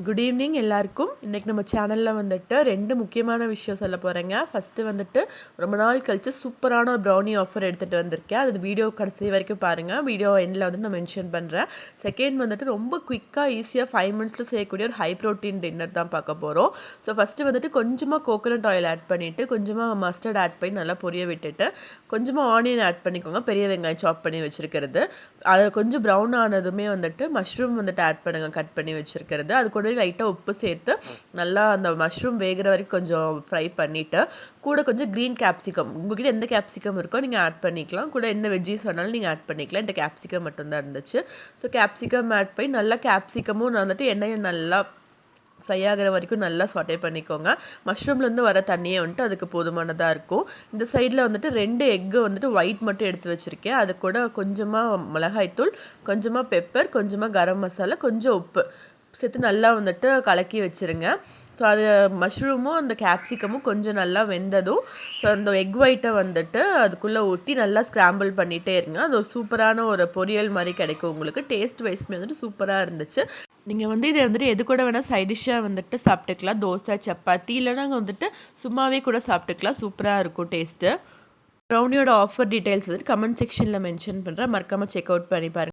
Good evening எல்லாருக்கும். இன்றைக்கி நம்ம சேனலில் வந்துட்டு 2 முக்கியமான விஷயம் சொல்ல போகிறேங்க. ஃபஸ்ட்டு வந்துட்டு ரொம்ப நாள் கழித்து சூப்பரான ஒரு ப்ரௌனி ஆஃபர் எடுத்துகிட்டு வந்திருக்கேன். அது வீடியோ கடைசி வரைக்கும் பாருங்கள். வீடியோ எண்டில் வந்து நான் மென்ஷன் பண்ணுறேன். செகண்ட் வந்துட்டு ரொம்ப குயிக்காக ஈஸியாக 5 மினிட்ஸில் செய்யக்கூடிய ஒரு ஹை ப்ரோட்டீன் டின்னர் தான் பார்க்க போகிறோம். ஸோ ஃபஸ்ட்டு வந்துட்டு கொஞ்சமாக கோகோனட் ஆயில் ஆட் பண்ணிவிட்டு கொஞ்சமாக மஸ்டர்ட் ஆட் பண்ணி நல்லா பொரிய விட்டுட்டு கொஞ்சமாக ஆனியன் ஆட் பண்ணிக்கோங்க. பெரிய வெங்காயம் சாப் பண்ணி வச்சுருக்கிறது. அதை கொஞ்சம் ப்ரௌன் ஆனதுமே வந்துட்டு மஷ்ரூம் வந்துட்டு ஆட் பண்ணுங்கள், கட் பண்ணி வச்சுருக்கிறது. அது கூட லைட்டாக உப்பு சேர்த்து நல்லா அந்த மஷ்ரூம் வேகிற வரைக்கும் கொஞ்சம் ஃப்ரை பண்ணிவிட்டு கூட கொஞ்சம் க்ரீன் கேப்சிகம், உங்கள்கிட்ட எந்த கேப்சிகம் இருக்கோ நீங்கள் ஆட் பண்ணிக்கலாம். கூட எந்த வெஜ்ஜீஸ் வேணாலும் நீங்கள் ஆட் பண்ணிக்கலாம். இந்த கேப்சிகம் மட்டும்தான் இருந்துச்சு. ஸோ கேப்சிகம் ஆட் பண்ணி நல்லா கேப்சிகமும் வந்துட்டு எண்ணெயை நல்லா ஃப்ரை ஆகிற வரைக்கும் நல்லா சொட்டே பண்ணிக்கோங்க. மஷ்ரூம்லேருந்து வர தண்ணியே வந்துட்டு அதுக்கு போதுமானதாக இருக்கும். இந்த சைடில் வந்துட்டு 2 எக்கு வந்துட்டு ஒயிட் மட்டும் எடுத்து வச்சுருக்கேன். அது கூட கொஞ்சமாக மிளகாய்த்தூள், கொஞ்சமாக பெப்பர், கொஞ்சமாக கரம் மசாலா, கொஞ்சம் உப்பு சேர்த்து நல்லா வந்துட்டு கலக்கி வச்சுருங்க. ஸோ அது மஷ்ரூமும் அந்த கேப்சிகமும் கொஞ்சம் நல்லா வெந்ததும் ஸோ அந்த எக் ஒயிட்டை வந்துட்டு அதுக்குள்ளே ஊற்றி நல்லா ஸ்க்ராம்பிள் பண்ணிகிட்டே இருங்க. அது ஒரு சூப்பரான ஒரு பொரியல் மாதிரி கிடைக்கும் உங்களுக்கு. டேஸ்ட் வைஸ்மே வந்துட்டு சூப்பராக இருந்துச்சு. நீங்கள் வந்து இதை வந்துட்டு எது கூட வேணால் சைட் டிஷ்ஷாக வந்துட்டு சாப்பிட்டுக்கலாம். தோசை, சப்பாத்தி இல்லைனா வந்துட்டு சும்மாவே கூட சாப்பிட்டுக்கலாம். சூப்பராக இருக்கும் டேஸ்ட்டு. ப்ரௌனியோட ஆஃபர் டீட்டெயில்ஸ் வந்துட்டு கமெண்ட் செக்ஷனில் மென்ஷன் பண்ணுறேன். மறக்காமல் செக் அவுட் பண்ணி பாருங்கள்.